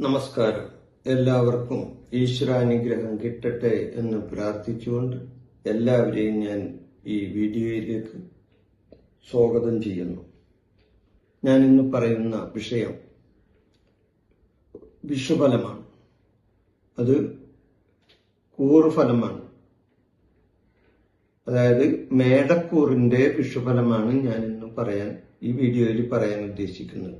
നമസ്കാരം. എല്ലാവർക്കും ഈശ്വരാനുഗ്രഹം കിട്ടട്ടെ എന്ന് പ്രാർത്ഥിച്ചുകൊണ്ട് എല്ലാവരെയും ഞാൻ ഈ വീഡിയോയിലേക്ക് സ്വാഗതം ചെയ്യുന്നു. ഞാൻ ഇന്ന് പറയുന്ന വിഷയം വിഷുഫലമാണ്. അത് കൂറുഫലമാണ്. അതായത് മേടക്കൂറിന്റെ വിഷുഫലമാണ് ഞാൻ ഇന്ന് ഈ വീഡിയോയിൽ പറയാൻ ഉദ്ദേശിക്കുന്നത്.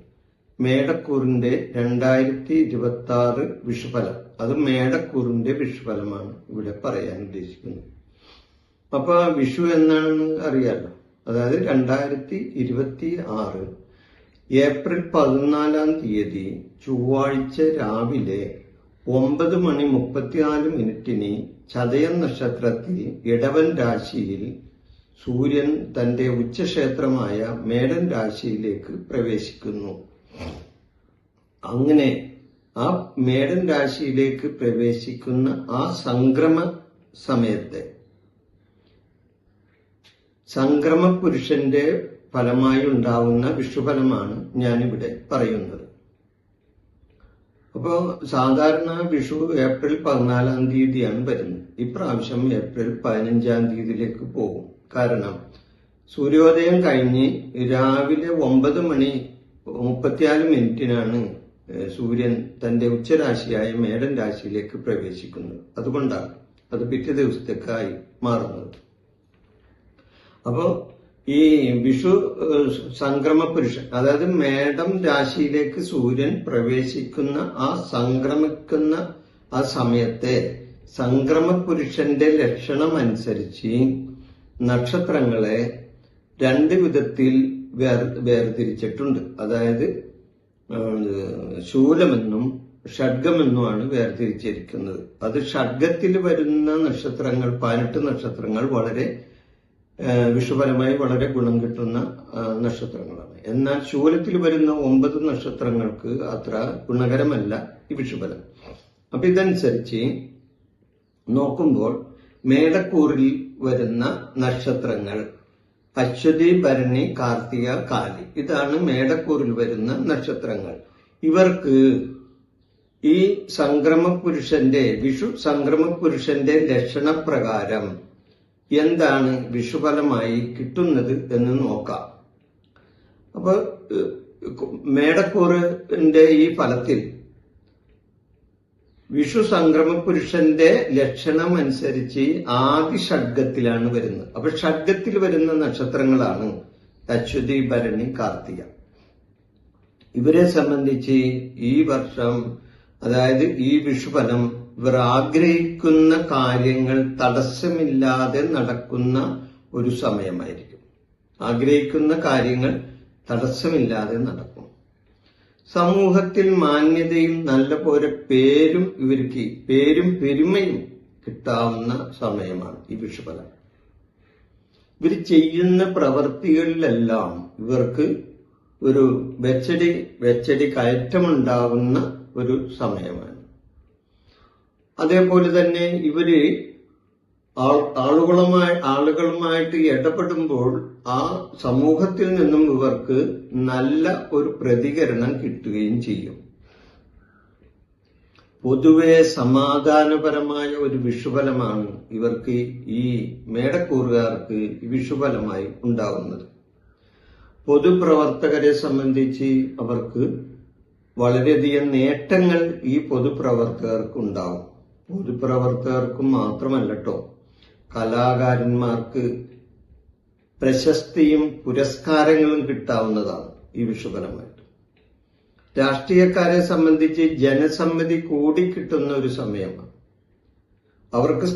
മേടക്കൂറിന്റെ 2026 വിഷുഫലം, അത് മേടക്കൂറിന്റെ വിഷുഫലമാണ് ഇവിടെ പറയാൻ ഉദ്ദേശിക്കുന്നത്. അപ്പൊ വിഷു എന്നാണെന്ന് അറിയാലോ. അതായത് 2026 ഏപ്രിൽ 14 ചൊവ്വാഴ്ച രാവിലെ 9:34 ചതയം നക്ഷത്രത്തിൽ ഇടവൻ രാശിയിൽ സൂര്യൻ തന്റെ ഉച്ചക്ഷേത്രമായ മേടൻ രാശിയിലേക്ക് പ്രവേശിക്കുന്നു. അങ്ങനെ ആ മേടൻ രാശിയിലേക്ക് പ്രവേശിക്കുന്ന ആ സംക്രമ സമയത്തെ സംക്രമ പുരുഷന്റെ ഫലമായി ഉണ്ടാവുന്ന വിഷുഫലമാണ് ഞാനിവിടെ പറയുന്നത്. അപ്പോ സാധാരണ വിഷു ഏപ്രിൽ 14 വരുന്നത്. ഇപ്രാവശ്യം ഏപ്രിൽ 15 പോകും. കാരണം സൂര്യോദയം കഴിഞ്ഞ് രാവിലെ 9:34 സൂര്യൻ തന്റെ ഉച്ചരാശിയായ മേടൻ രാശിയിലേക്ക് പ്രവേശിക്കുന്നത്. അതുകൊണ്ടാണ് അത് പിറ്റേ ദിവസത്തേക്കായി മാറുന്നത്. അപ്പോ ഈ വിഷു സംക്രമ പുരുഷൻ, അതായത് മേടം രാശിയിലേക്ക് സൂര്യൻ പ്രവേശിക്കുന്ന സംക്രമിക്കുന്ന ആ സമയത്തെ സംക്രമ പുരുഷന്റെ ലക്ഷണം അനുസരിച്ച് നക്ഷത്രങ്ങളെ 2 വിധത്തിൽ വേർതിരിച്ചിട്ടുണ്ട്. അതായത് ശൂലമെന്നും ഷഡ്ഗമെന്നുമാണ് വേർതിരിച്ചിരിക്കുന്നത്. അത് ഷഡ്ഗത്തിൽ വരുന്ന നക്ഷത്രങ്ങൾ 18 നക്ഷത്രങ്ങൾ വളരെ വിഷുഫലമായി വളരെ ഗുണം കിട്ടുന്ന നക്ഷത്രങ്ങളാണ്. എന്നാൽ ശൂലത്തിൽ വരുന്ന 9 നക്ഷത്രങ്ങൾക്ക് അത്ര ഗുണകരമല്ല ഈ വിഷുഫലം. അപ്പൊ ഇതനുസരിച്ച് നോക്കുമ്പോൾ മേടക്കൂറിൽ വരുന്ന നക്ഷത്രങ്ങൾ അശ്വതി, ഭരണി, കാർത്തിക, കാലി, ഇതാണ് മേടക്കൂറിൽ വരുന്ന നക്ഷത്രങ്ങൾ. ഇവർക്ക് ഈ വിഷു സംക്രമ പുരുഷന്റെ ലക്ഷണപ്രകാരം എന്താണ് വിഷുഫലമായി കിട്ടുന്നത് എന്ന് നോക്കാം. അപ്പൊ മേടക്കൂറിന്റെ ഈ ഫലത്തിൽ വിഷു സംക്രമ പുരുഷന്റെ ലക്ഷണം അനുസരിച്ച് ആദി ഷഡ്ഗത്തിലാണ് വരുന്നത്. അപ്പൊ ഷഡ്ഗത്തിൽ വരുന്ന നക്ഷത്രങ്ങളാണ് അശ്വതി, ഭരണി, കാർത്തിക. ഇവരെ സംബന്ധിച്ച് ഈ വർഷം, അതായത് ഈ വിഷുഫലം, ഇവർ ആഗ്രഹിക്കുന്ന കാര്യങ്ങൾ തടസ്സമില്ലാതെ നടക്കുന്ന ഒരു സമയമായിരിക്കും. ആഗ്രഹിക്കുന്ന കാര്യങ്ങൾ തടസ്സമില്ലാതെ നടക്കും. സമൂഹത്തിൽ മാന്യതയും നല്ലപോലെ പേരും പെരുമയും കിട്ടാവുന്ന സമയമാണ് ഈ വിഷുഫലം. ഇവർ ചെയ്യുന്ന പ്രവൃത്തികളിലെല്ലാം ഇവർക്ക് ഒരു വെച്ചടി കയറ്റമുണ്ടാവുന്ന ഒരു സമയമാണ്. അതേപോലെ തന്നെ ഇവര് ആളുകളുമായിട്ട് ഇടപെടുമ്പോൾ ആ സമൂഹത്തിൽ നിന്നും ഇവർക്ക് നല്ല ഒരു പ്രതികരണം കിട്ടുകയും ചെയ്യും. പൊതുവെ സമാധാനപരമായ ഒരു വിഷുഫലമാണ് ഇവർക്ക്, ഈ മേടക്കൂറുകാർക്ക് വിഷുഫലമായി ഉണ്ടാകുന്നത്. പൊതുപ്രവർത്തകരെ സംബന്ധിച്ച് അവർക്ക് വളരെയധികം നേട്ടങ്ങൾ ഈ പൊതുപ്രവർത്തകർക്ക് ഉണ്ടാവും. പൊതുപ്രവർത്തകർക്കും മാത്രമല്ലട്ടോ, കലാകാരന്മാർക്ക് പ്രശസ്തിയും പുരസ്കാരങ്ങളും കിട്ടാവുന്നതാണ് ഈ വിഷുഫലമായിട്ട്. രാഷ്ട്രീയക്കാരെ സംബന്ധിച്ച് ജനസമ്മതി കൂടി കിട്ടുന്ന ഒരു സമയമാണ്. അവർക്ക്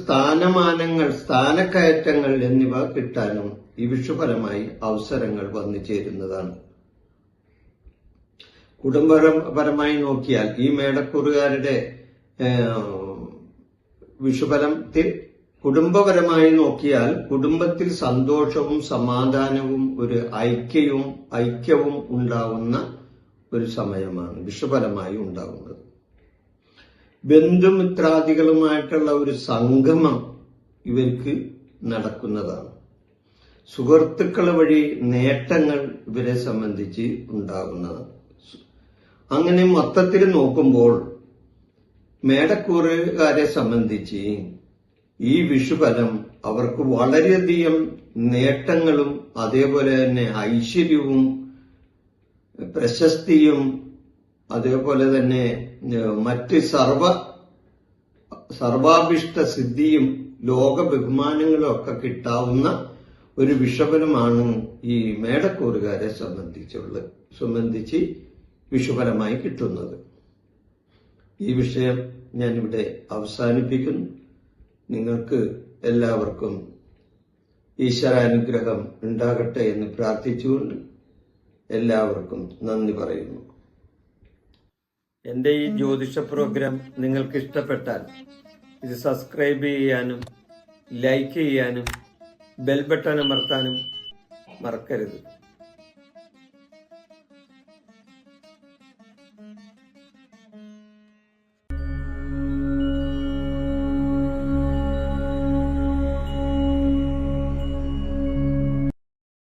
സ്ഥാനക്കയറ്റങ്ങൾ എന്നിവ കിട്ടാനും ഈ വിഷുഫലമായി അവസരങ്ങൾ വന്നു ചേരുന്നതാണ്. കുടുംബപരമായി നോക്കിയാൽ ഈ മേടക്കൂറുകാരുടെ വിഷുഫലത്തിൽ കുടുംബപരമായി നോക്കിയാൽ കുടുംബത്തിൽ സന്തോഷവും സമാധാനവും ഒരു ഐക്യവും ഉണ്ടാവുന്ന ഒരു സമയമാണ് വിഷുഫലമായി ഉണ്ടാകുന്നത്. ബന്ധുമിത്രാദികളുമായിട്ടുള്ള ഒരു സംഗമം ഇവർക്ക് നടക്കുന്നതാണ്. സുഹൃത്തുക്കൾ വഴി നേട്ടങ്ങൾ ഇവരെ സംബന്ധിച്ച് ഉണ്ടാകുന്നതാണ്. അങ്ങനെ മൊത്തത്തിൽ നോക്കുമ്പോൾ മേടക്കൂറുകാരെ സംബന്ധിച്ച് ഈ വിഷുഫലം അവർക്ക് വളരെയധികം നേട്ടങ്ങളും അതേപോലെ തന്നെ ഐശ്വര്യവും പ്രശസ്തിയും അതേപോലെ തന്നെ മറ്റ് സർവാഭിഷ്ട സിദ്ധിയും ലോക ബഹുമാനങ്ങളും ഒക്കെ കിട്ടാവുന്ന ഒരു വിഷുഫലമാണ് ഈ മേടക്കൂറുകാരെ സംബന്ധിച്ച് വിഷുഫലമായി കിട്ടുന്നത്. ഈ വിഷയം ഞാനിവിടെ അവസാനിപ്പിക്കുന്നു. നിങ്ങൾക്ക് എല്ലാവർക്കും ഈശ്വരാനുഗ്രഹം ഉണ്ടാകട്ടെ എന്ന് പ്രാർത്ഥിച്ചുകൊണ്ട് എല്ലാവർക്കും നന്ദി പറയുന്നു. എന്റെ ഈ ജ്യോതിഷ പ്രോഗ്രാം നിങ്ങൾക്ക് ഇഷ്ടപ്പെട്ടാൽ ഇത് സബ്സ്ക്രൈബ് ചെയ്യാനും ലൈക്ക് ചെയ്യാനും ബെൽ ബട്ടൺ അമർത്താനും മറക്കരുത്.